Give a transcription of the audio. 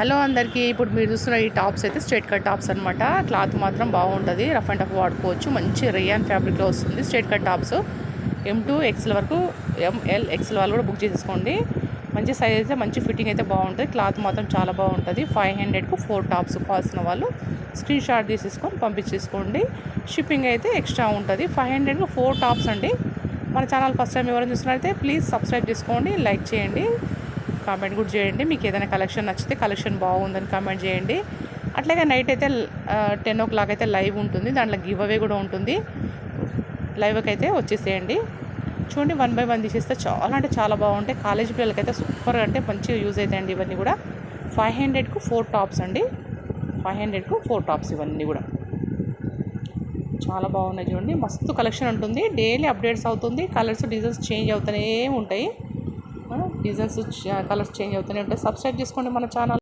Hello అందరికీ. ఇప్పుడు మీరు చూస్తున్న ఈ టాప్స్ అయితే స్ట్రైట్ కట్ టాప్స్ అనమాట. క్లాత్ మాత్రం బాగుంటుంది, రఫ్ అండ్ టఫ్ వాడుకోవచ్చు. మంచి రేయాన్ ఫ్యాబ్రిక్లో వస్తుంది straight cut tops. M2 XL వరకు, ML XL వాళ్ళు కూడా బుక్ చేసేసుకోండి. మంచి సైజ్ అయితే మంచి ఫిట్టింగ్ అయితే బాగుంటుంది. క్లాత్ మాత్రం చాలా బాగుంటుంది. 500కు 4 టాప్స్ కావాల్సిన వాళ్ళు స్క్రీన్ షాట్ తీసేసుకొని పంపించేసుకోండి. షిప్పింగ్ అయితే ఎక్స్ట్రా ఉంటుంది. 500కు 4 టాప్స్ అండి. మన ఛానల్ ఫస్ట్ టైం ఎవరైనా చూస్తున్నట్లయితే ప్లీజ్ సబ్స్క్రైబ్ చేసుకోండి, లైక్ చేయండి, కామెంట్ కూడా చేయండి. మీకు ఏదైనా కలెక్షన్ నచ్చితే కలెక్షన్ బాగుందని కామెంట్ చేయండి. అట్లాగే నైట్ అయితే 10 o'clock అయితే లైవ్ ఉంటుంది. దాంట్లో గివ్ అవే కూడా ఉంటుంది. లైవ్కి అయితే వచ్చేసేయండి. చూడండి, 1 by 1 తీసేస్తే చాలా అంటే చాలా బాగుంటాయి. కాలేజీ పిల్లలకైతే సూపర్ అంటే మంచిగా యూజ్ అవుతాయండి. ఇవన్నీ కూడా 500కు 4 టాప్స్ అండి. 500కు 4 టాప్స్ ఇవన్నీ కూడా చాలా బాగున్నాయి. చూడండి, మస్తు కలెక్షన్ ఉంటుంది. డైలీ అప్డేట్స్ అవుతుంది. కలర్స్ డిజైన్స్ చేంజ్ అవుతూనే ఉంటాయి. డిజైన్స్ కలర్స్ చేంజ్ అవుతూనే ఉంటాయి. సబ్స్క్రైబ్ చేసుకోండి మన ఛానల్.